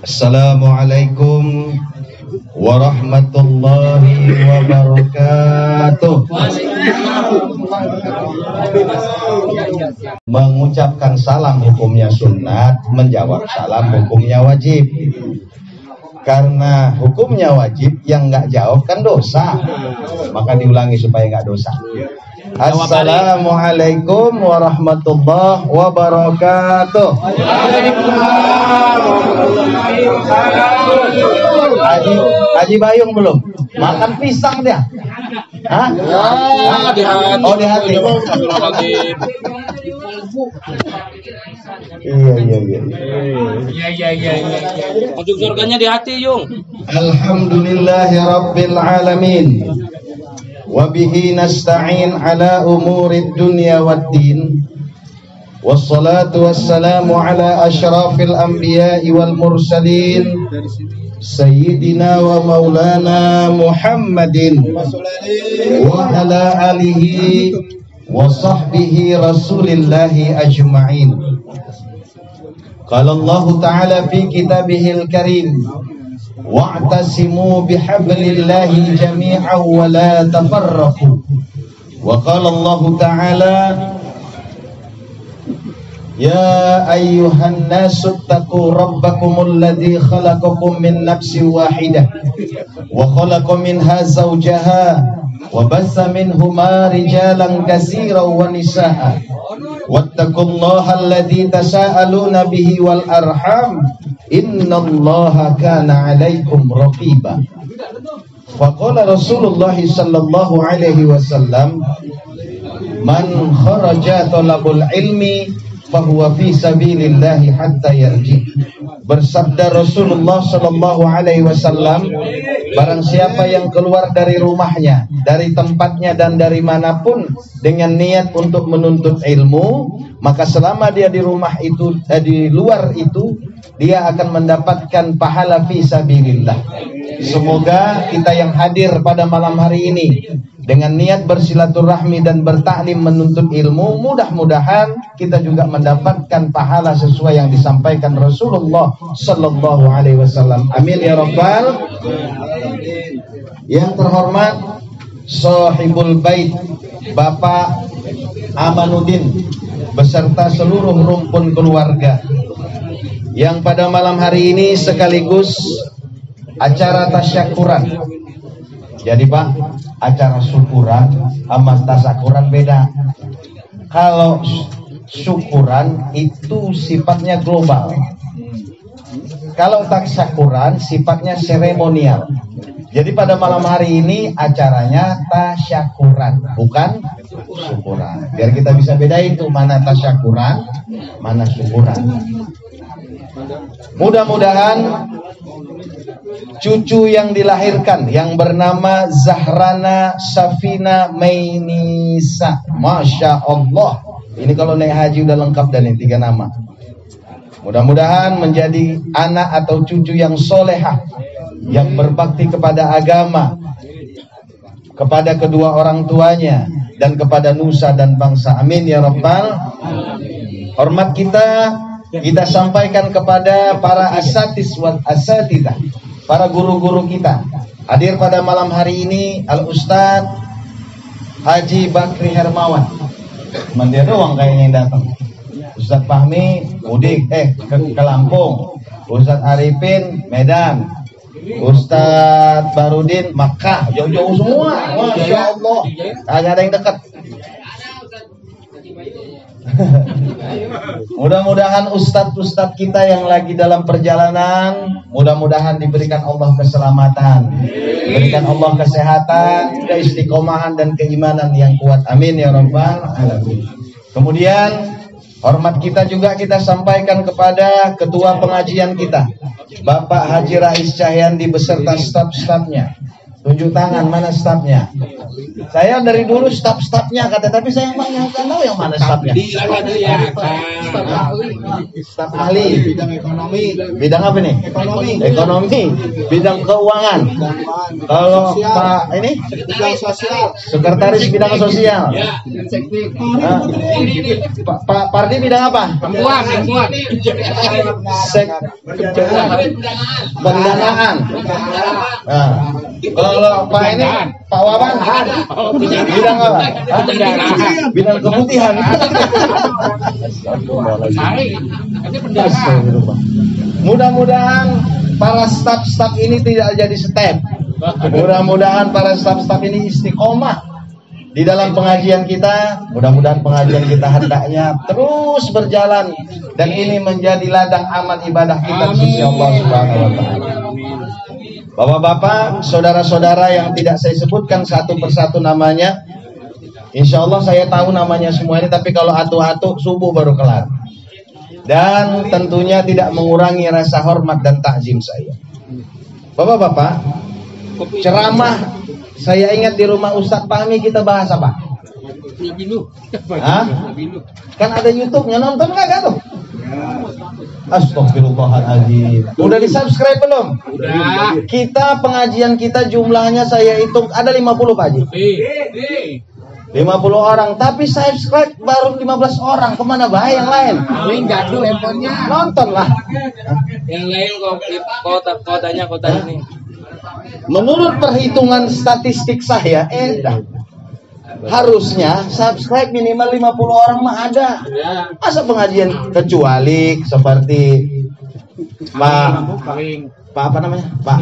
Assalamualaikum warahmatullahi wabarakatuh. Mengucapkan salam hukumnya sunat, menjawab salam hukumnya wajib. Karena hukumnya wajib, yang nggak jawab kan dosa, maka diulangi supaya nggak dosa. Assalamualaikum warahmatullahi wabarakatuh. Haji Bayung belum? Makan pisang dia? Hah? Di hati. Oh, di hati. Iya. Masuk surganya di hati, Yung. Alhamdulillahirabbil alamin. Wa bihi nasta'in ala umurid dunya waddin. Wassalatu wassalamu ala asyrafil anbiya'i wal mursalin Sayyidina wa maulana Muhammadin wa ala alihi wa sahbihi rasulillahi ajma'in. Qala Allah ta'ala fi kitabihil karim wa'tasimu bihablillahi jami'an wa la tafarraqu. Wa qala Allah ta'ala ya ayyuhan nasu taqu rabbakumul ladzi khalaqakum min nafsin wahidah wa khalaqa minha zawjaha wa bassa minhuma rijalan katsiran wa nisaa wattaqullaha alladzi tasaaluna bihi wal arham innallaha kana 'alaikum raqiba. Faqala Rasulullah sallallahu alaihi wasallam man kharaja talabul ilmi fahuwa fi sabilillahi hatta yarji. Bersabda Rasulullah sallallahu alaihi wasallam, barang siapa yang keluar dari rumahnya, dari tempatnya dan dari manapun dengan niat untuk menuntut ilmu, maka selama dia di rumah itu, di luar itu, dia akan mendapatkan pahala fi sabilillah. Semoga kita yang hadir pada malam hari ini dengan niat bersilaturahmi dan bertaklim menuntut ilmu, mudah-mudahan kita juga mendapatkan pahala sesuai yang disampaikan Rasulullah sallallahu alaihi wasallam. Amin ya rabbal. Yang terhormat Sahibul Bait Bapak Amanuddin beserta seluruh rumpun keluarga yang pada malam hari ini sekaligus acara tasyakuran. Jadi Pak, acara syukuran sama tasyakuran beda. Kalau syukuran itu sifatnya global. Kalau tasyakuran sifatnya seremonial. Jadi pada malam hari ini acaranya tasyakuran, bukan syukuran. Biar kita bisa bedain tuh mana tasyakuran, mana syukuran. Mudah-mudahan cucu yang dilahirkan yang bernama Zahrana Safina Mainisa, Masya Allah, ini kalau naik haji udah lengkap dan ini 3 nama. Mudah-mudahan menjadi anak atau cucu yang solehah, yang berbakti kepada agama, kepada kedua orang tuanya, dan kepada nusa dan bangsa. Amin ya rabbal. Hormat kita sampaikan kepada para asatis wal asatidah, para guru-guru kita. Hadir pada malam hari ini Al-Ustadz Haji Bakri Hermawan. Cuman dia doang kayaknya yang datang. Ustadz Fahmi mudik ke Lampung. Ustadz Arifin Medan. Ustadz Barudin Makkah. Jauh-jauh semua. Masya Allah. Kagak ada yang dekat. Mudah-mudahan ustadz-ustadz kita yang lagi dalam perjalanan, mudah-mudahan diberikan Allah keselamatan, diberikan Allah kesehatan, keistiqomahan dan keimanan yang kuat. Amin ya rabbal alamin. Kemudian hormat kita juga kita sampaikan kepada ketua pengajian kita, Bapak Haji Rais Cahyandi beserta staf-stafnya, Tunjuk tangan, mana stafnya? Saya dari dulu staf-stafnya kata, tapi saya emang yang tahu yang mana stafnya. Staf ahli. Bidang ekonomi. Bidang apa nih? Ekonomi. Bidang keuangan. Kalau Pak ini? Bidang sosial. Sekretaris bidang sosial. Pak Pardi bidang apa? Perempuan. Pendanaan. Nah, kalau Pak ini Pak Wawan bidang apa? Bidang keputihan. Mudah-mudahan para staf-staf ini tidak jadi step. Mudah-mudahan para staf-staf ini istiqomah di dalam pengajian kita. Mudah-mudahan pengajian kita hendaknya terus berjalan dan ini menjadi ladang amal ibadah kita di sisi Allah Subhanahu wa taala. Bapak-bapak, saudara-saudara yang tidak saya sebutkan satu persatu namanya, insya Allah saya tahu namanya semua ini, tapi kalau atu-atu subuh baru kelar. Dan tentunya tidak mengurangi rasa hormat dan takzim saya. Bapak-bapak, ceramah saya ingat di rumah Ustadz Fahmi kita bahas apa? Hah? Kan ada YouTube-nya, nonton nggak tuh? Astagfirullahaladzim. Udah di-subscribe belum? Udah. Kita pengajian kita jumlahnya saya hitung ada 50 Pak Haji. 50 orang, tapi subscribe baru 15 orang. Kemana bahaya yang lain? Gaduh handphonenya. Nonton lah. Yang lain kau tanya nih. Menurut perhitungan statistik saya, harusnya subscribe minimal 50 orang mah ada. Masa pengajian kecuali seperti Pak apa namanya? Pak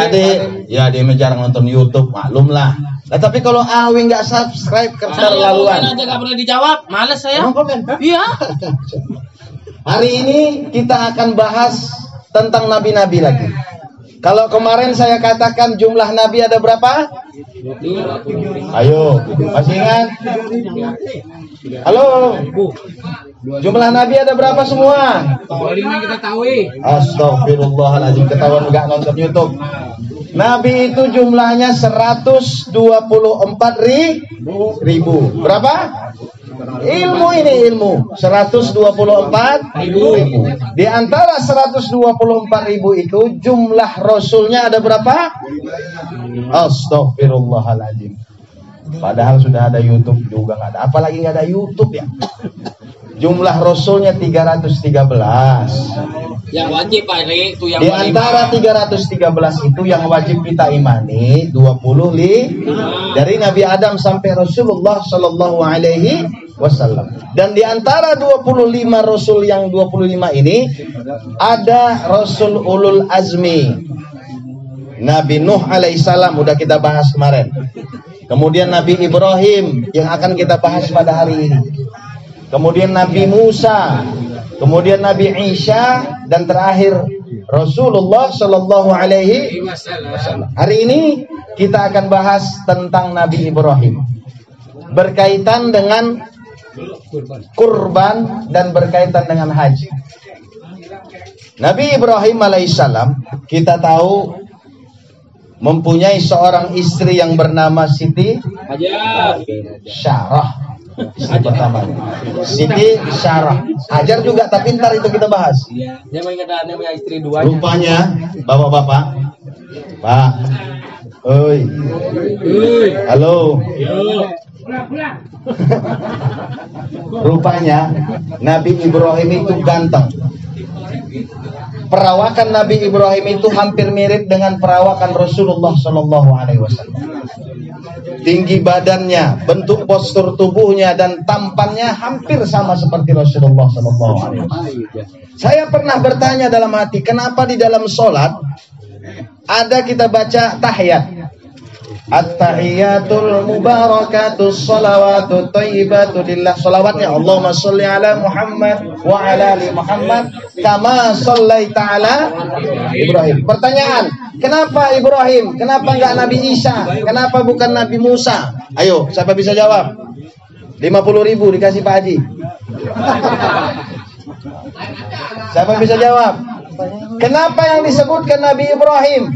Ade, ya dia jarang nonton YouTube, maklum lah. Nah, tapi kalau Awi nggak subscribe keterlaluan. Saya aja nggak pernah dijawab, males saya. Iya. Hari ini kita akan bahas tentang nabi-nabi lagi. Kalau kemarin saya katakan jumlah nabi ada berapa? Ayo, masih ingat? Halo. Jumlah nabi ada berapa semua? 25 kita tahu. Astagfirullahaladzim, ketahuan nggak nonton YouTube. Nabi itu jumlahnya 124.000. Berapa? Ilmu ini ilmu 124.000. Di antara 124.000 itu jumlah rasulnya ada berapa? Astagfirullahaladzim. Padahal sudah ada YouTube juga nggak ada. Apalagi nggak ada YouTube ya. Jumlah rasulnya 313. Yang wajib Pak itu yang di antara 313 itu yang wajib kita imani 20 dari Nabi Adam sampai Rasulullah Shallallahu Alaihi Wasallam. Dan di antara 25 Rasul yang 25 ini ada Rasul Ulul Azmi. Nabi Nuh alaihissalam udah kita bahas kemarin. Kemudian Nabi Ibrahim yang akan kita bahas pada hari ini. Kemudian Nabi Musa, kemudian Nabi Isa, dan terakhir Rasulullah Shallallahu Alaihi Wasallam. Hari ini kita akan bahas tentang Nabi Ibrahim, berkaitan dengan kurban dan berkaitan dengan haji. Nabi Ibrahim alaihissalam kita tahu mempunyai seorang istri yang bernama Siti Syarah. Istri pertamanya Siti Syarah. Hajar juga, tapi ntar itu kita bahas. Dia punya istri dua. Rupanya bapak-bapak, Pak, oi, halo. Rupanya Nabi Ibrahim itu ganteng. Perawakan Nabi Ibrahim itu hampir mirip dengan perawakan Rasulullah Shallallahu Alaihi Wasallam. Tinggi badannya, bentuk postur tubuhnya dan tampannya hampir sama seperti Rasulullah Shallallahu Alaihi Wasallam. Saya pernah bertanya dalam hati, kenapa di dalam sholat ada kita baca tahiyat? At-tahiyatul mubarakatus salawatut thayyibatu lillah. Salawatnya Allahumma sholli ala Muhammad wa ala ali Muhammad kama shallaita ala Ibrahim. Pertanyaan, kenapa Ibrahim? Kenapa enggak Nabi Isa? Kenapa bukan Nabi Musa? Ayo, siapa bisa jawab? 50.000 dikasih Pak Haji. Siapa bisa jawab? Kenapa yang disebutkan Nabi Ibrahim?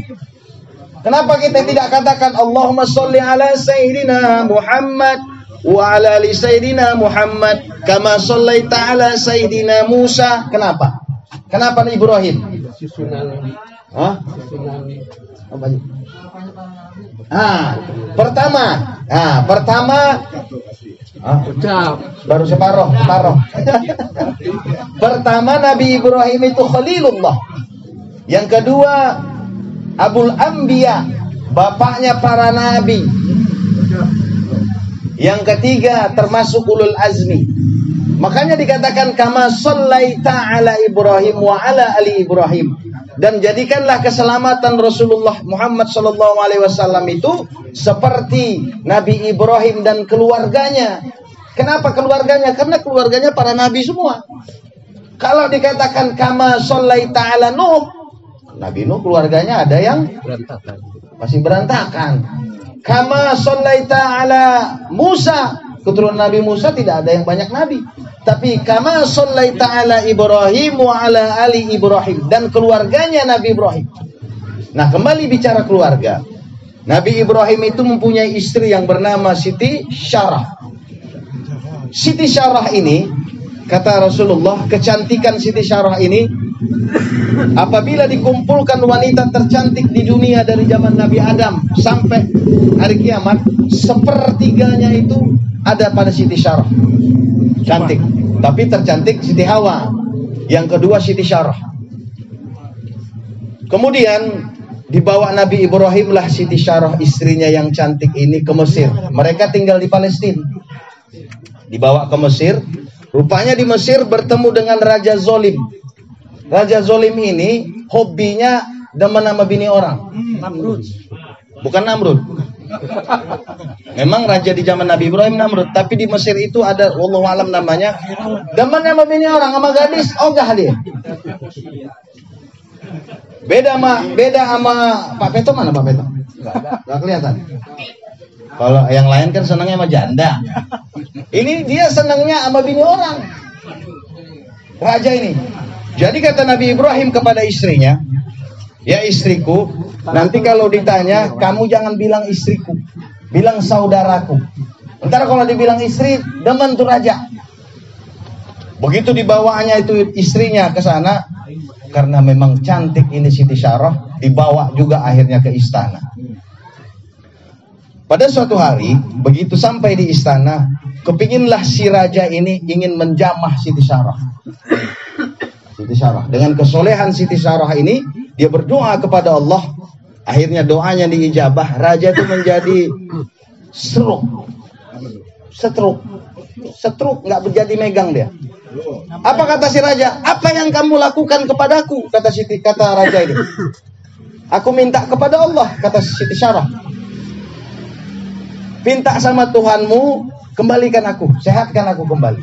Kenapa kita tidak katakan Allahumma sholli ala Sayyidina Muhammad wa ala ali Sayyidina Muhammad kama shallaita ala Sayyidina Musa? Kenapa? Kenapa Ibrahim? Hah? Pertama baru separuh. Pertama Nabi Ibrahim itu Khalilullah. Yang kedua Abul Anbiya, bapaknya para nabi. Yang ketiga termasuk ulul azmi. Makanya dikatakan kama shallaita ala Ibrahim wa ala ali Ibrahim. Dan jadikanlah keselamatan Rasulullah Muhammad SAW itu seperti Nabi Ibrahim dan keluarganya. Kenapa keluarganya? Karena keluarganya para nabi semua. Kalau dikatakan kama shallaita ala Nuh, Nabi Nuh keluarganya ada yang masih berantakan. Kama shallaita ala Musa, keturunan Nabi Musa tidak ada yang banyak nabi. Tapi kama shallaita ala Ibrahim wa ala ali Ibrahim, dan keluarganya Nabi Ibrahim. Nah, kembali bicara keluarga. Nabi Ibrahim itu mempunyai istri yang bernama Siti Syarah. Siti Syarah ini, kata Rasulullah, kecantikan Siti Syarah ini apabila dikumpulkan wanita tercantik di dunia dari zaman Nabi Adam sampai hari kiamat, sepertiganya itu ada pada Siti Syarah. Cantik, tapi tercantik Siti Hawa. Yang kedua Siti Syarah. Kemudian dibawa Nabi Ibrahim lah Siti Syarah, istrinya yang cantik ini, ke Mesir. Mereka tinggal di Palestina. Dibawa ke Mesir. Rupanya di Mesir bertemu dengan Raja Zolim. Raja Zolim ini hobinya demen sama bini orang. Namrud. Bukan Namrud. Memang raja di zaman Nabi Ibrahim Namrud, tapi di Mesir itu ada, wallahu alam namanya, demen sama bini orang, sama gadis ogah dia. Beda sama Pak Peto. Mana Pak Peto? Enggak kelihatan. Kalau yang lain kan senangnya sama janda. Ini dia senangnya sama bini orang. Raja ini. Jadi kata Nabi Ibrahim kepada istrinya, ya istriku, nanti kalau ditanya, kamu jangan bilang istriku, bilang saudaraku. Ntar kalau dibilang istri, demen tuh raja. Begitu dibawanya itu istrinya ke sana, karena memang cantik ini Siti Syarah, dibawa juga akhirnya ke istana. Pada suatu hari, begitu sampai di istana, kepinginlah si raja ini ingin menjamah Siti Syarah. Siti Syarah. Dengan kesolehan Siti Syarah ini, dia berdoa kepada Allah. Akhirnya doanya diijabah. Raja itu menjadi stroke, nggak menjadi megang dia. Apa kata si raja? Apa yang kamu lakukan kepadaku? Kata raja ini. Aku minta kepada Allah, kata Siti Syarah. Minta sama Tuhanmu, kembalikan aku, sehatkan aku kembali.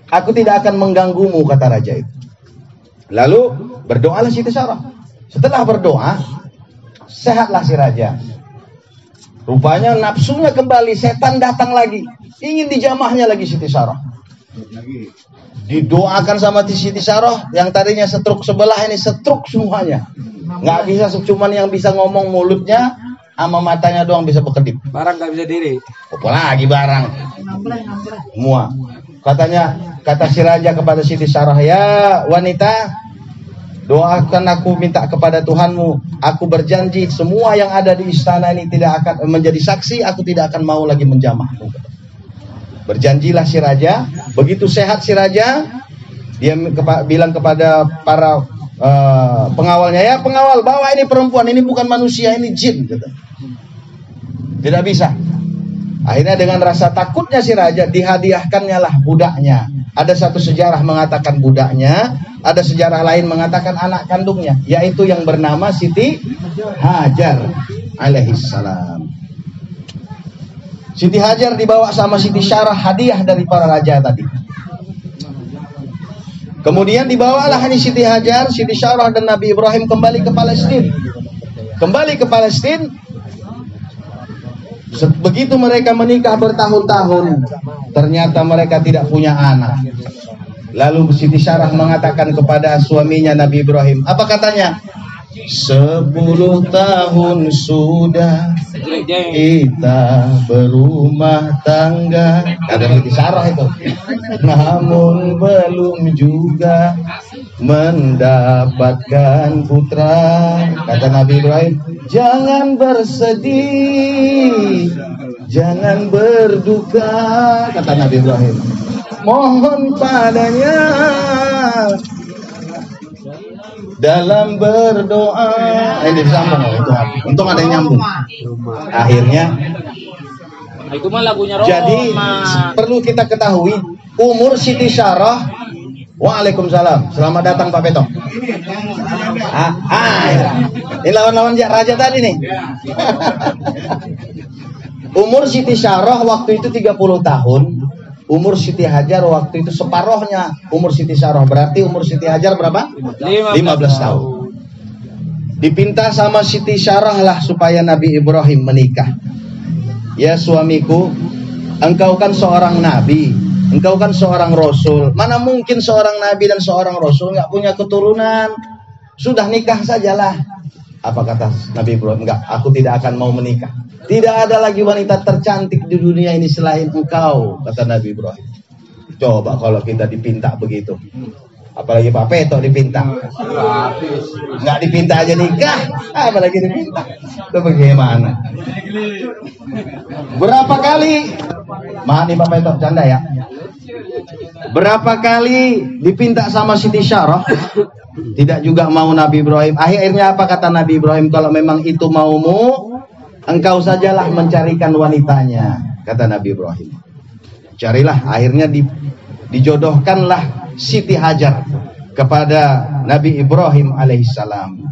Aku tidak akan mengganggumu, kata raja itu. Lalu berdoalah Siti Syarah. Setelah berdoa, sehatlah si raja. Rupanya nafsunya kembali, setan datang lagi, ingin dijamahnya lagi Siti Syarah. Didoakan sama Siti Syarah, yang tadinya stroke sebelah ini stroke semuanya. Nggak bisa, cuman yang bisa ngomong mulutnya sama matanya doang bisa berkedip. Barang nggak bisa diri. Apa lagi barang? Semua. Kata si raja kepada Siti Syarah, ya wanita, doakan aku, minta kepada Tuhanmu. Aku berjanji semua yang ada di istana ini tidak akan menjadi saksi. Aku tidak akan mau lagi menjamahmu. Berjanjilah si raja. Begitu sehat si raja, dia bilang kepada para pengawalnya, ya pengawal, bawa ini perempuan, ini bukan manusia, ini jin. Tidak bisa. Akhirnya dengan rasa takutnya si raja, dihadiahkannya lah budaknya. Ada satu sejarah mengatakan budaknya, ada sejarah lain mengatakan anak kandungnya, yaitu yang bernama Siti Hajar alaihissalam. Siti Hajar dibawa sama Siti Syarah, hadiah dari para raja tadi. Kemudian dibawalah ini Siti Hajar, Siti Syarah dan Nabi Ibrahim kembali ke Palestina. Kembali ke Palestina. Begitu mereka menikah bertahun-tahun, ternyata mereka tidak punya anak. Lalu Siti Syarah mengatakan kepada suaminya Nabi Ibrahim, apa katanya? 10 tahun sudah kita berumah tangga. Kadang di sarah itu. Namun belum juga mendapatkan putra. Kata Nabi Ibrahim, jangan bersedih, jangan berduka. Kata Nabi Ibrahim, mohon padanya dalam berdoa. Ini disambung itu. Untung ada yang nyambung. Akhirnya itu mah lagunya Roma. jadi perlu kita ketahui umur Siti Syarah. Waalaikumsalam. Selamat datang Pak Peto. Ini lawan-lawan raja tadi nih. Umur Siti Syarah waktu itu 30 tahun. Umur Siti Hajar waktu itu separohnya umur Siti Syarah. Berarti umur Siti Hajar berapa? 15 tahun. Dipinta sama Siti Syarah lah supaya Nabi Ibrahim menikah. Ya suamiku, engkau kan seorang nabi, engkau kan seorang rasul. Mana mungkin seorang nabi dan seorang rasul nggak punya keturunan? Sudah nikah sajalah. Apa kata Nabi Ibrahim? Enggak, aku tidak akan mau menikah. Tidak ada lagi wanita tercantik di dunia ini selain engkau, kata Nabi Ibrahim. Coba kalau kita dipinta begitu. Apalagi Pak Peto dipinta. Nggak dipinta aja nikah, apalagi dipinta. Itu bagaimana? Berapa kali? Maaf nih Pak Peto, canda ya. Berapa kali dipinta sama Siti Syarah, tidak juga mau Nabi Ibrahim. Akhirnya apa kata Nabi Ibrahim? Kalau memang itu maumu, engkau sajalah mencarikan wanitanya, kata Nabi Ibrahim. Carilah, akhirnya dijodohkanlah Siti Hajar kepada Nabi Ibrahim alaihissalam.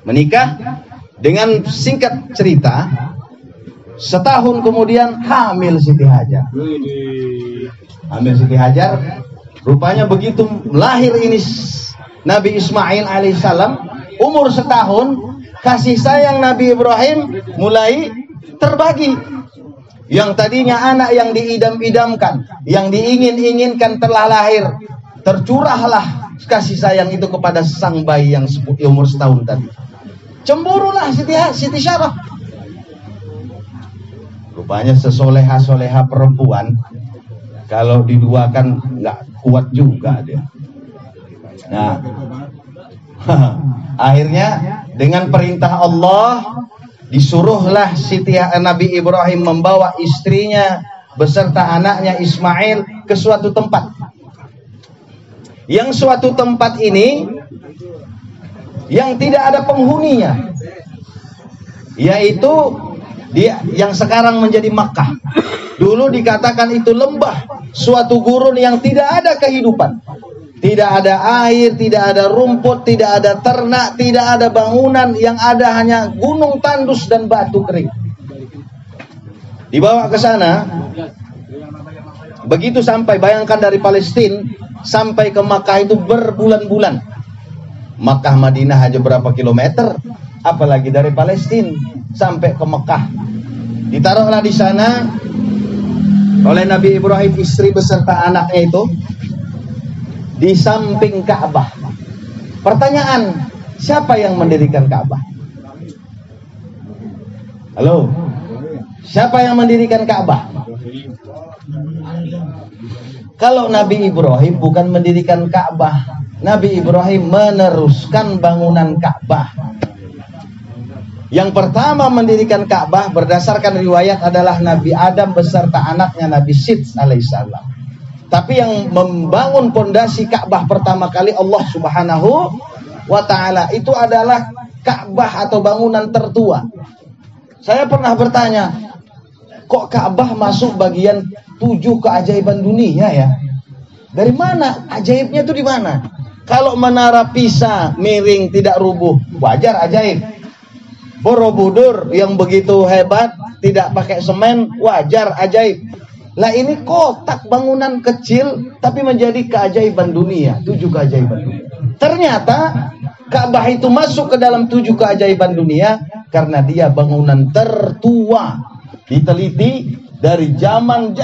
Menikah, dengan singkat cerita, setahun kemudian hamil Siti Hajar. Hamil Siti Hajar, rupanya begitu lahir ini Nabi Ismail alaihissalam, umur setahun, kasih sayang Nabi Ibrahim mulai terbagi. Yang tadinya anak yang diidam-idamkan, yang diingin-inginkan telah lahir, tercurahlah kasih sayang itu kepada sang bayi yang umur setahun tadi. Cemburulah Siti Syarah. Rupanya sesoleha-soleha perempuan, kalau diduakan nggak kuat juga dia. Nah, akhirnya dengan perintah Allah disuruhlah Nabi Ibrahim membawa istrinya beserta anaknya Ismail ke suatu tempat. Yang suatu tempat ini yang tidak ada penghuninya, yaitu yang sekarang menjadi Makkah. Dulu dikatakan itu lembah, suatu gurun yang tidak ada kehidupan. Tidak ada air, tidak ada rumput, tidak ada ternak, tidak ada bangunan, yang ada hanya gunung tandus dan batu kering. Dibawa ke sana, begitu sampai, bayangkan dari Palestina sampai ke Makkah itu berbulan-bulan. Makkah Madinah aja berapa kilometer, apalagi dari Palestina sampai ke Makkah. Ditaruhlah di sana oleh Nabi Ibrahim, istri beserta anaknya itu, di samping Ka'bah. Pertanyaan, siapa yang mendirikan Ka'bah? Halo? Siapa yang mendirikan Ka'bah? Kalau Nabi Ibrahim bukan mendirikan Ka'bah, Nabi Ibrahim meneruskan bangunan Ka'bah. Yang pertama mendirikan Ka'bah berdasarkan riwayat adalah Nabi Adam beserta anaknya Nabi Syed alaihissalam. Tapi yang membangun pondasi Ka'bah pertama kali Allah Subhanahu wa ta'ala. Itu adalah Ka'bah atau bangunan tertua. Saya pernah bertanya, kok Ka'bah masuk bagian 7 keajaiban dunia ya? Dari mana? Ajaibnya itu di mana? Kalau menara Pisa miring tidak rubuh, wajar ajaib. Borobudur yang begitu hebat tidak pakai semen, wajar ajaib. Lah ini kotak bangunan kecil tapi menjadi keajaiban dunia, 7 keajaiban dunia. Ternyata Ka'bah itu masuk ke dalam 7 keajaiban dunia karena dia bangunan tertua. Diteliti dari zaman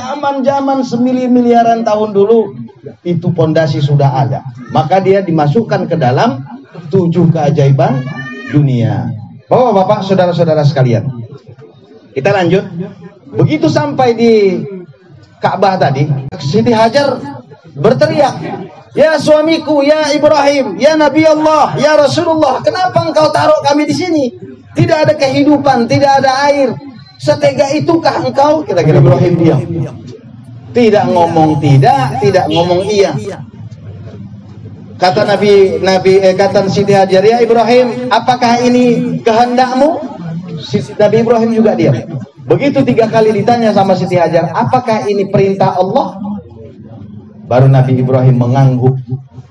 semiliaran tahun dulu itu pondasi sudah ada. Maka dia dimasukkan ke dalam 7 keajaiban dunia. Bapak-bapak, saudara-saudara sekalian, kita lanjut. Begitu sampai di Ka'bah tadi, Siti Hajar berteriak, "Ya suamiku, ya Ibrahim, ya Nabi Allah, ya Rasulullah, kenapa engkau taruh kami di sini? Tidak ada kehidupan, tidak ada air. Setega itukah engkau?" Kira-kira Ibrahim diam. Tidak ngomong tidak ngomong iya. Kata kata Siti Hajar, "Ya Ibrahim, apakah ini kehendakmu?" Nabi Ibrahim juga diam. Begitu 3 kali ditanya sama Siti Hajar, "Apakah ini perintah Allah?" Baru Nabi Ibrahim mengangguk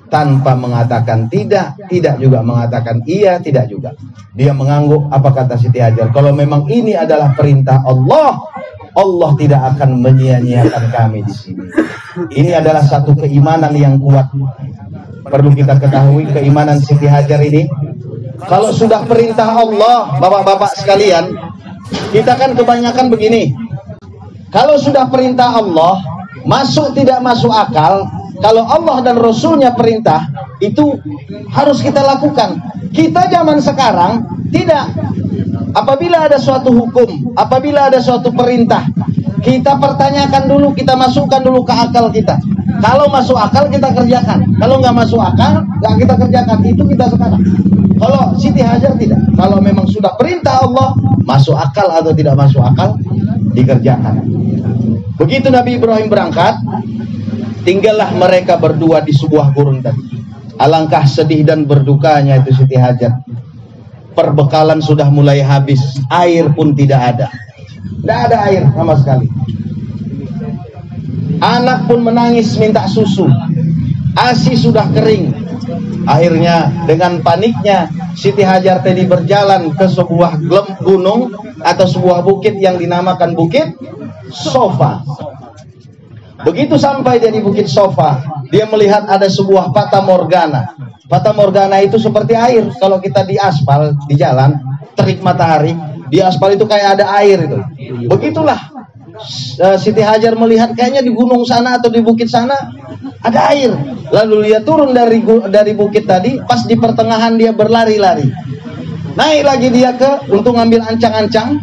tanpa mengatakan tidak juga mengatakan iya, tidak juga. Dia mengangguk. Apa kata Siti Hajar? "Kalau memang ini adalah perintah Allah, Allah tidak akan menyia-nyiakan kami di sini." Ini adalah satu keimanan yang kuat. Perlu kita ketahui keimanan Siti Hajar ini. Kalau sudah perintah Allah, bapak-bapak sekalian, kita kan kebanyakan begini. Kalau sudah perintah Allah, masuk tidak masuk akal. Kalau Allah dan Rasulnya perintah, itu harus kita lakukan. Kita zaman sekarang tidak. Apabila ada suatu hukum, apabila ada suatu perintah, kita pertanyakan dulu, kita masukkan dulu ke akal kita. Kalau masuk akal kita kerjakan, kalau nggak masuk akal nggak kita kerjakan. Itu kita sekarang. Kalau Siti Hajar tidak. Kalau memang sudah perintah Allah, masuk akal atau tidak masuk akal, dikerjakan. Begitu Nabi Ibrahim berangkat, tinggallah mereka berdua di sebuah gurun tadi. Alangkah sedih dan berdukanya itu Siti Hajar. Perbekalan sudah mulai habis, air pun tidak ada. Tidak ada air sama sekali. Anak pun menangis minta susu. ASI sudah kering. Akhirnya dengan paniknya Siti Hajar tadi berjalan ke sebuah gunung atau sebuah bukit yang dinamakan Bukit Sofa. Begitu sampai dia di Bukit Sofa, dia melihat ada sebuah fata morgana. Fata morgana itu seperti air. Kalau kita di aspal, di jalan, terik matahari, di aspal itu kayak ada air itu. Begitulah Siti Hajar melihat kayaknya di gunung sana atau di bukit sana ada air. Lalu dia turun dari bukit tadi, pas di pertengahan dia berlari-lari. Naik lagi dia untuk ngambil ancang-ancang.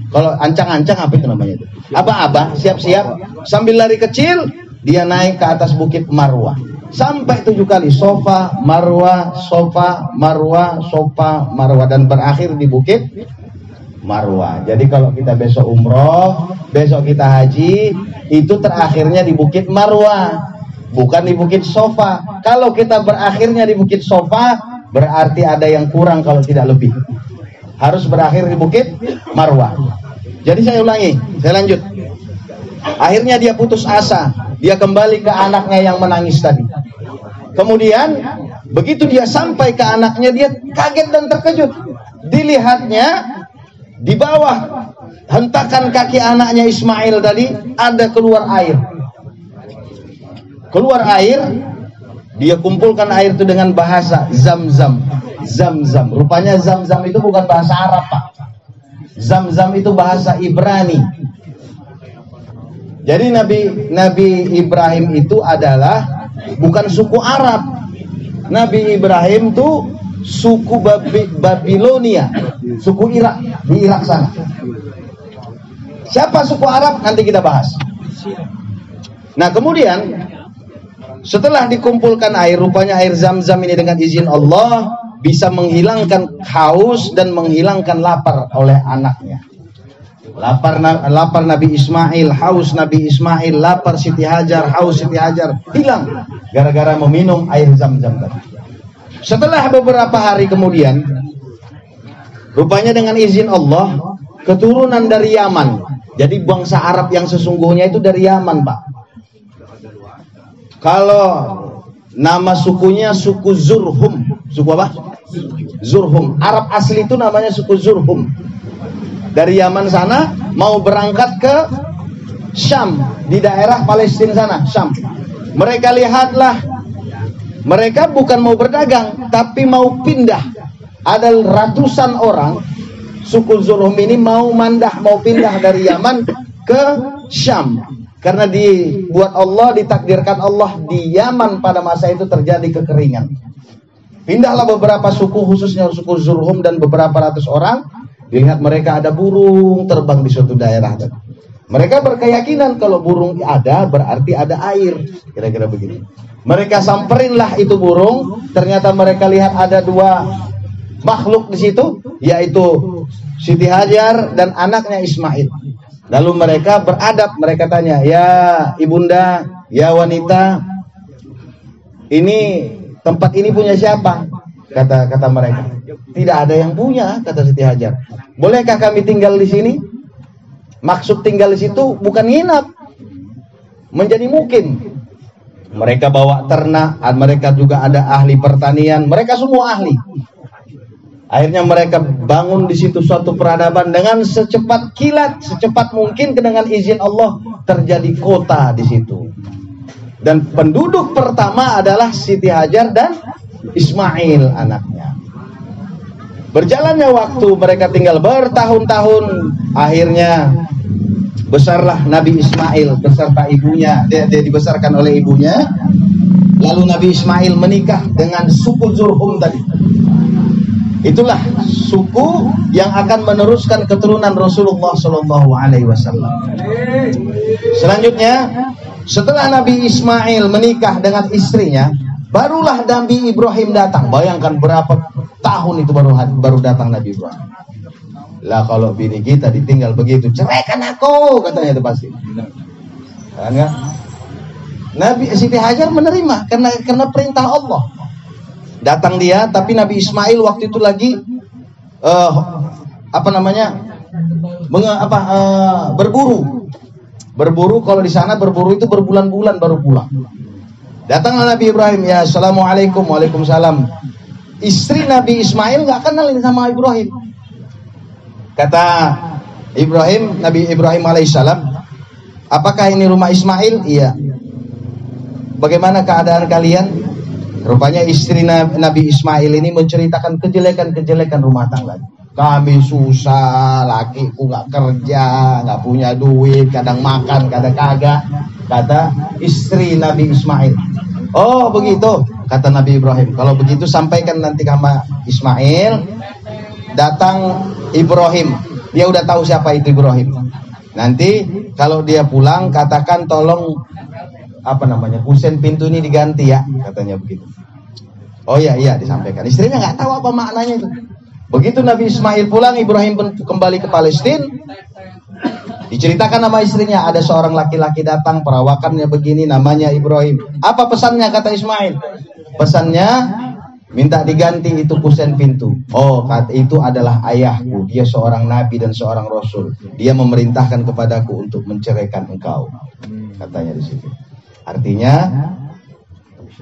Kalau ancang-ancang apa itu namanya itu? Aba-aba, siap-siap. Sambil lari kecil, dia naik ke atas bukit Marwah. Sampai 7 kali Sofa, Marwah, Sofa, Marwah, Sofa, Marwah, dan berakhir di bukit Marwah. Jadi kalau kita besok umroh, besok kita haji, itu terakhirnya di bukit Marwah, bukan di bukit Sofa. Kalau kita berakhirnya di bukit Sofa, berarti ada yang kurang kalau tidak lebih. Harus berakhir di bukit Marwah. Jadi saya ulangi, saya lanjut. Akhirnya dia putus asa, dia kembali ke anaknya yang menangis tadi. Kemudian begitu dia sampai ke anaknya, dia kaget dan terkejut. Dilihatnya di bawah hentakan kaki anaknya Ismail tadi ada keluar air. Keluar air, dia kumpulkan air itu dengan bahasa Zam-Zam. Zam-Zam. Rupanya Zam-Zam itu bukan bahasa Arab, Pak. Zam-Zam itu bahasa Ibrani. Jadi Nabi Ibrahim itu adalah bukan suku Arab. Nabi Ibrahim itu suku Babilonia, suku Irak, di Irak sana. Siapa suku Arab? Nanti kita bahas. Nah, kemudian setelah dikumpulkan air, rupanya air Zam-Zam ini dengan izin Allah bisa menghilangkan haus dan menghilangkan lapar oleh anaknya. Lapar Nabi Ismail, haus Nabi Ismail, lapar Siti Hajar, haus Siti Hajar hilang gara-gara meminum air Zam-Zam tadi. Setelah beberapa hari kemudian, rupanya dengan izin Allah, keturunan dari Yaman. Jadi bangsa Arab yang sesungguhnya itu dari Yaman, Pak. Kalau nama sukunya suku Zurhum. Suku apa? Zurhum. Arab asli itu namanya suku Zurhum. Dari Yaman sana mau berangkat ke Syam, di daerah Palestina sana, Syam. Mereka lihatlah, mereka bukan mau berdagang, tapi mau pindah. Ada ratusan orang, suku Zurhum ini mau pindah dari Yaman ke Syam. Karena dibuat Allah, ditakdirkan Allah di Yaman pada masa itu terjadi kekeringan. Pindahlah beberapa suku, khususnya suku Zurhum dan beberapa ratus orang. Dilihat mereka ada burung terbang di suatu daerah. Mereka berkeyakinan kalau burung ada berarti ada air, kira-kira begitu. Mereka samperinlah itu burung. Ternyata mereka lihat ada dua makhluk di situ, yaitu Siti Hajar dan anaknya Ismail. Lalu mereka beradab, mereka tanya, ya ibunda, ya wanita, ini tempat ini punya siapa? Kata mereka. Tidak ada yang punya, kata Siti Hajar. Bolehkah kami tinggal di sini? Maksud tinggal di situ bukan nginap, menjadi mungkin. Mereka bawa ternak, mereka juga ada ahli pertanian, mereka semua ahli. Akhirnya mereka bangun di situ suatu peradaban dengan secepat kilat, secepat mungkin dengan izin Allah terjadi kota di situ. Dan penduduk pertama adalah Siti Hajar dan Ismail anaknya. Berjalannya waktu, mereka tinggal bertahun-tahun. Akhirnya besarlah Nabi Ismail beserta ibunya. Dia dibesarkan oleh ibunya. Lalu Nabi Ismail menikah dengan suku Zurhum tadi. Itulah suku yang akan meneruskan keturunan Rasulullah SAW. Selanjutnya, setelah Nabi Ismail menikah dengan istrinya, barulah Nabi Ibrahim datang. Bayangkan berapa tahun itu baru datang Nabi Ibrahim. Lah kalau bini kita ditinggal begitu, ceraikan aku, katanya itu pasti. Enggak? Nabi Siti Hajar menerima karena perintah Allah. Datang dia, tapi Nabi Ismail waktu itu lagi berburu. Berburu, kalau di sana berburu itu berbulan-bulan baru pulang. Datanglah Nabi Ibrahim, ya assalamualaikum, waalaikumsalam. Istri Nabi Ismail nggak kenal ini sama Ibrahim. Kata Ibrahim, Nabi Ibrahim alaihissalam, apakah ini rumah Ismail? Iya. Bagaimana keadaan kalian? Rupanya istri Nabi Ismail ini menceritakan kejelekan-kejelekan rumah tangga. Kami susah, lakiku nggak kerja, nggak punya duit, kadang makan, kadang kagak. Kata istri Nabi Ismail. Oh begitu, kata Nabi Ibrahim. Kalau begitu sampaikan nanti sama Ismail. Datang Ibrahim, dia udah tahu siapa itu Ibrahim. Nanti kalau dia pulang katakan tolong kusen pintu ini diganti ya, katanya begitu. Oh iya disampaikan. Istrinya nggak tahu apa maknanya itu. Begitu Nabi Ismail pulang, Ibrahim pun kembali ke Palestina. Diceritakan nama istrinya, ada seorang laki-laki datang, perawakannya begini, namanya Ibrahim. Apa pesannya, kata Ismail? Pesannya minta diganti itu kusen pintu. Oh, kata itu adalah ayahku, dia seorang nabi dan seorang rasul. Dia memerintahkan kepadaku untuk menceraikan engkau, katanya di situ. Artinya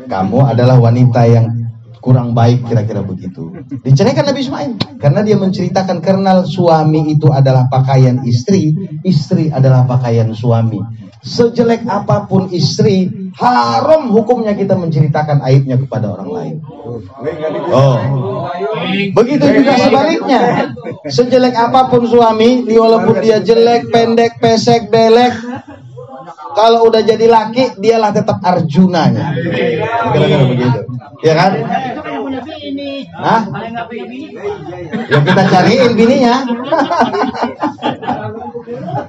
kamu adalah wanita yang kurang baik, kira-kira begitu. Diceraikan Nabi Ismail karena dia menceritakan karena suami itu adalah pakaian istri, istri adalah pakaian suami. Sejelek apapun istri, haram hukumnya kita menceritakan aibnya kepada orang lain. Oh, begitu juga sebaliknya. Sejelek apapun suami, walaupun dia jelek, pendek, pesek, belek, kalau udah jadi laki, dialah tetap Arjunanya. Kira-kira begitu, ya kan? Hah? Ya kita cariin bininya.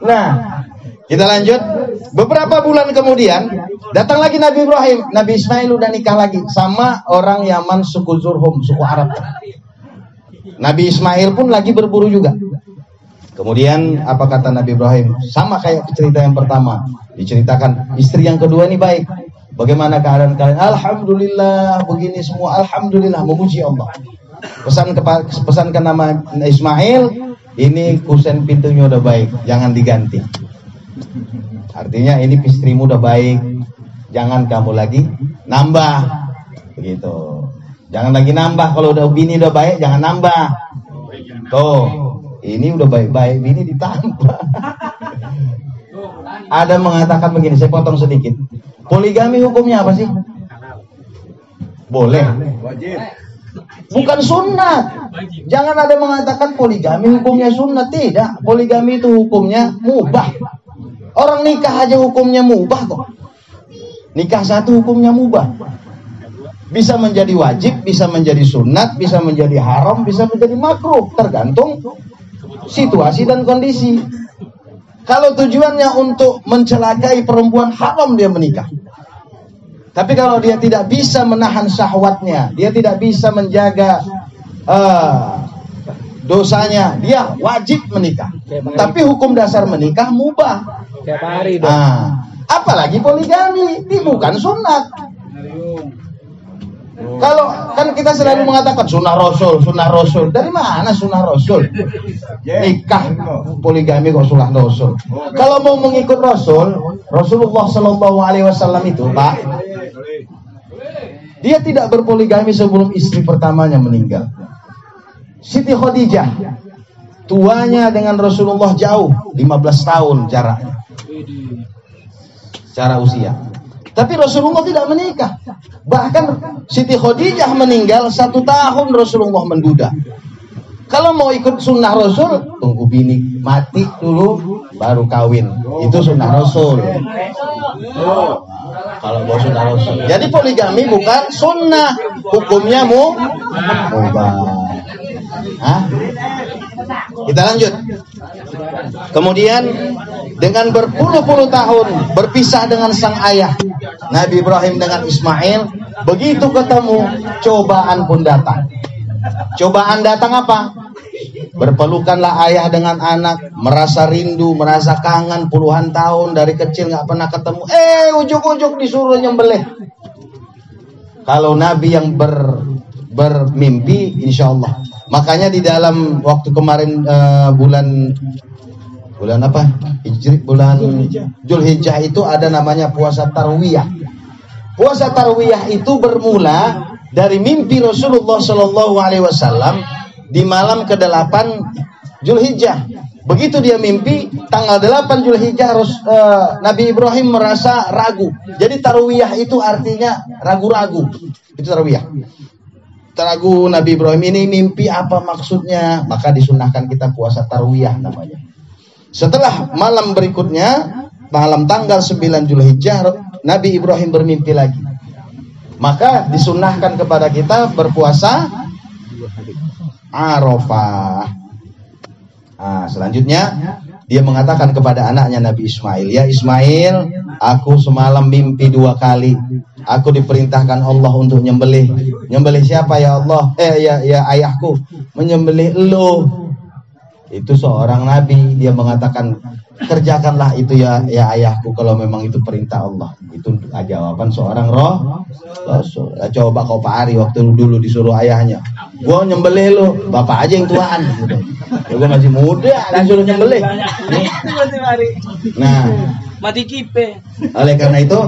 Nah, kita lanjut. Beberapa bulan kemudian datang lagi Nabi Ibrahim. Nabi Ismail udah nikah lagi sama orang Yaman, suku Zurhum, suku Arab. Nabi Ismail pun lagi berburu juga. Kemudian apa kata Nabi Ibrahim? Sama kayak cerita yang pertama. Diceritakan istri yang kedua ini baik. Bagaimana keadaan kalian? Alhamdulillah, begini semua. Alhamdulillah, memuji Allah. Pesankan nama Ismail, ini kusen pintunya udah baik, jangan diganti. Artinya ini istrimu udah baik, jangan kamu lagi nambah. Begitu. Jangan lagi nambah, kalau udah bini udah baik, jangan nambah. Tuh, ini udah baik-baik, bini ditambah. Ada mengatakan begini, saya potong sedikit. Poligami hukumnya apa sih? Boleh. Wajib. Bukan sunnah. Jangan ada mengatakan poligami hukumnya sunnah. Tidak. Poligami itu hukumnya mubah. Orang nikah aja hukumnya mubah kok. Nikah satu hukumnya mubah. Bisa menjadi wajib, bisa menjadi sunat, bisa menjadi haram, bisa menjadi makruh, tergantung situasi dan kondisi. Kalau tujuannya untuk mencelakai perempuan, haram dia menikah. Tapi kalau dia tidak bisa menahan syahwatnya, dia tidak bisa menjaga dosanya, dia wajib menikah. Tapi hukum dasar menikah mubah. Tiap hari dong. Apalagi poligami, ini bukan sunat. Kalau kan kita selalu mengatakan sunnah Rasul, sunnah Rasul. Dari mana sunnah Rasul? Nikah poligami kok sunnah Rasul. Kalau mau mengikut Rasul, Rasulullah Shallallahu Alaihi Wasallam itu, Pak, dia tidak berpoligami sebelum istri pertamanya meninggal. Siti Khadijah, tuanya dengan Rasulullah jauh, 15 tahun jaraknya, cara usia. Tapi Rasulullah tidak menikah. Bahkan Siti Khadijah meninggal 1 tahun Rasulullah menduda. Kalau mau ikut sunnah Rasul, tunggu bini mati dulu baru kawin. Itu sunnah Rasul. Kalau mau sunnah Rasul. Jadi poligami bukan sunnah, hukumnya mubah. Kita lanjut. Kemudian dengan berpuluh-puluh tahun berpisah dengan sang ayah Nabi Ibrahim dengan Ismail, begitu ketemu cobaan pun datang. Cobaan datang apa? Berpelukanlah ayah dengan anak, merasa rindu, merasa kangen puluhan tahun dari kecil nggak pernah ketemu. Ujuk-ujuk disuruh nyembelih. Kalau Nabi yang bermimpi, insya Allah. Makanya di dalam waktu kemarin bulan apa? Bulan Zulhijjah itu ada namanya puasa tarwiyah. Puasa tarwiyah itu bermula dari mimpi Rasulullah Shallallahu Alaihi Wasallam di malam ke-8 Zulhijjah. Begitu dia mimpi tanggal 8 Zulhijjah, Nabi Ibrahim merasa ragu. Jadi tarwiyah itu artinya ragu-ragu. Itu tarwiyah. Ragu Nabi Ibrahim, ini mimpi apa maksudnya? Maka disunahkan kita puasa tarwiyah namanya. Setelah malam berikutnya, malam tanggal 9 Zulhijjah, Nabi Ibrahim bermimpi lagi. Maka disunahkan kepada kita berpuasa Arafah. Selanjutnya dia mengatakan kepada anaknya Nabi Ismail, ya Ismail, aku semalam mimpi 2 kali. Aku diperintahkan Allah untuk nyembelih. Nyembelih siapa ya Allah? Ya ayahku. Menyembelih elo. Itu seorang nabi, dia mengatakan kerjakanlah itu ya ayahku kalau memang itu perintah Allah. Itu jawaban seorang Rasul. Coba kau Pak Ari waktu dulu disuruh ayahnya, gua nyembelih lo, bapak aja yang tuaan gitu. Ya, gua masih muda disuruh nyembelih. Nah, mati kipe. Oleh karena itu,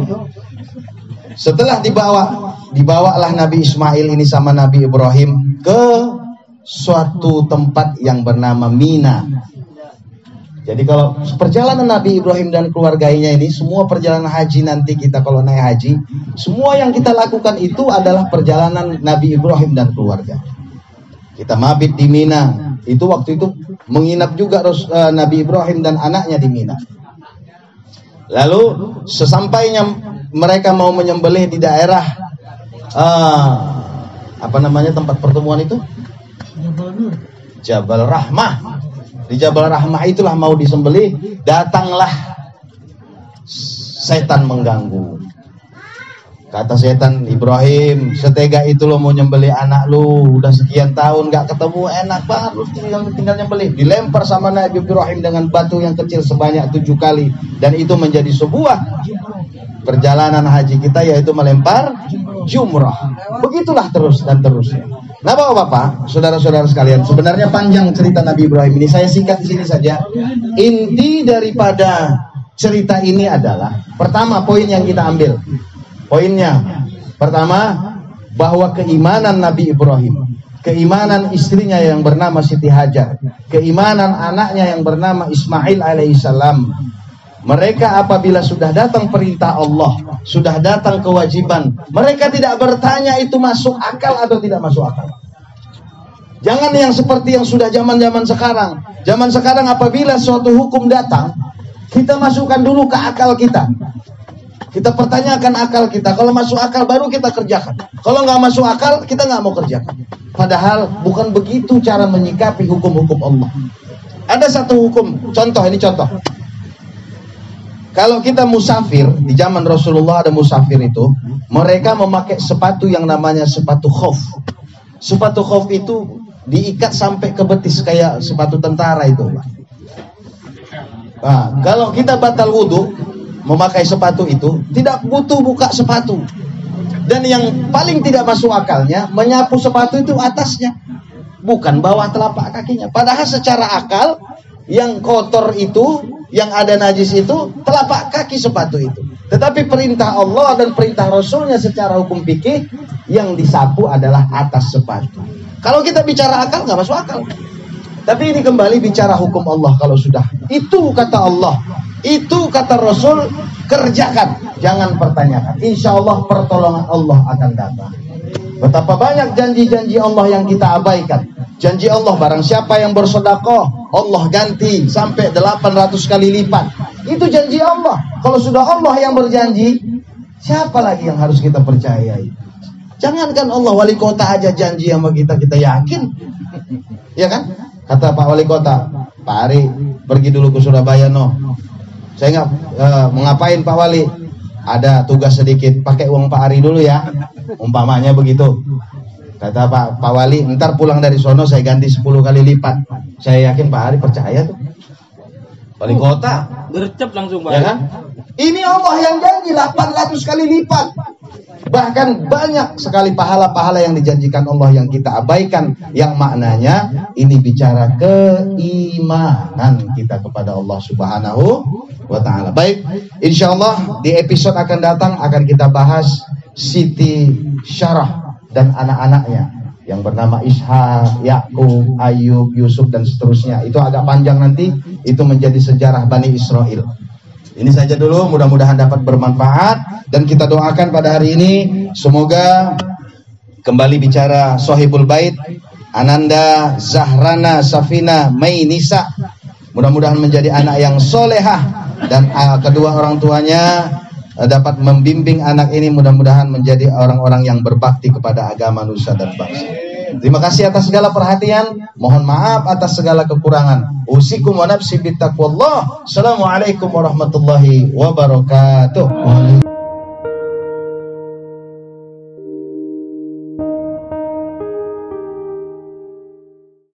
setelah dibawalah Nabi Ismail ini sama Nabi Ibrahim ke suatu tempat yang bernama Mina. Jadi kalau perjalanan Nabi Ibrahim dan keluarganya ini, semua perjalanan haji nanti kita kalau naik haji, semua yang kita lakukan itu adalah perjalanan Nabi Ibrahim dan keluarga. Kita mabit di Mina. Itu waktu itu menginap juga Nabi Ibrahim dan anaknya di Mina. Lalu sesampainya mereka mau menyembelih di daerah apa namanya tempat pertemuan itu? Jabal Rahmah. Di Jabal Rahmah itulah mau disembelih, datanglah setan mengganggu. Kata setan, Ibrahim, setega itu lo mau nyembelih anak lu, udah sekian tahun gak ketemu, enak banget lu tinggal nyembelih. Dilempar sama Nabi Ibrahim dengan batu yang kecil sebanyak 7 kali. Dan itu menjadi sebuah perjalanan haji kita, yaitu melempar jumrah. Begitulah terus dan terusnya. Nah bapak-bapak, saudara-saudara sekalian, sebenarnya panjang cerita Nabi Ibrahim ini, saya singkat di sini saja. Inti daripada cerita ini adalah, pertama poin yang kita ambil. Poinnya, pertama, bahwa keimanan Nabi Ibrahim, keimanan istrinya yang bernama Siti Hajar, keimanan anaknya yang bernama Ismail alaihissalam, mereka apabila sudah datang perintah Allah, sudah datang kewajiban, mereka tidak bertanya itu masuk akal atau tidak masuk akal. Jangan yang seperti yang sudah zaman-zaman sekarang. Zaman sekarang apabila suatu hukum datang, kita masukkan dulu ke akal kita. Kita pertanyakan akal kita. Kalau masuk akal baru kita kerjakan. Kalau nggak masuk akal kita nggak mau kerjakan. Padahal bukan begitu cara menyikapi hukum-hukum Allah. Ada satu hukum, contoh ini contoh. Kalau kita musafir, di zaman Rasulullah ada musafir itu, mereka memakai sepatu yang namanya sepatu khuf. Sepatu khuf itu diikat sampai ke betis kayak sepatu tentara itu. Nah, kalau kita batal wudhu memakai sepatu itu, tidak butuh buka sepatu. Dan yang paling tidak masuk akalnya, menyapu sepatu itu atasnya, bukan bawah telapak kakinya. Padahal secara akal, yang kotor itu, yang ada najis itu, telapak kaki sepatu itu. Tetapi perintah Allah dan perintah Rasulnya secara hukum fikih, yang disapu adalah atas sepatu. Kalau kita bicara akal, nggak masuk akal. Tapi ini kembali bicara hukum Allah. Kalau sudah itu kata Allah, itu kata Rasul, kerjakan, jangan pertanyakan. Insya Allah pertolongan Allah akan datang. Betapa banyak janji-janji Allah yang kita abaikan. Janji Allah, barang siapa yang bersedekah, Allah ganti sampai 800 kali lipat. Itu janji Allah. Kalau sudah Allah yang berjanji, siapa lagi yang harus kita percayai? Jangankan Allah, wali kota aja janji sama kita, kita yakin. Ya kan? Kata Pak Wali Kota, Pak Ari pergi dulu ke Surabaya Saya nggak mengapain Pak Wali? Ada tugas sedikit, pakai uang Pak Ari dulu ya. Umpamanya begitu. Kata Pak Wali, ntar pulang dari sono saya ganti 10 kali lipat. Saya yakin Pak Ari percaya tuh. Wali Kota. Gercep langsung Pak. Ya kan? Ini Allah yang janji 800 kali lipat. Bahkan banyak sekali pahala-pahala yang dijanjikan Allah yang kita abaikan, yang maknanya ini bicara keimanan kita kepada Allah Subhanahu wa ta'ala. Baik, insya Allah di episode akan datang akan kita bahas Siti Syarah dan anak-anaknya yang bernama Ishak, Yakub, Ayub, Yusuf dan seterusnya. Itu agak panjang nanti, itu menjadi sejarah Bani Israel. Ini saja dulu, mudah-mudahan dapat bermanfaat. Dan kita doakan pada hari ini, semoga kembali bicara Sohibul Bait, Ananda, Zahrana, Safina, Mei, Nisa. Mudah-mudahan menjadi anak yang solehah. Dan kedua orang tuanya dapat membimbing anak ini, mudah-mudahan menjadi orang-orang yang berbakti kepada agama, nusa, dan bangsa. Terima kasih atas segala perhatian. Mohon maaf atas segala kekurangan. Usikum wa nafsi bittaqwallah. Assalamualaikum warahmatullahi wabarakatuh.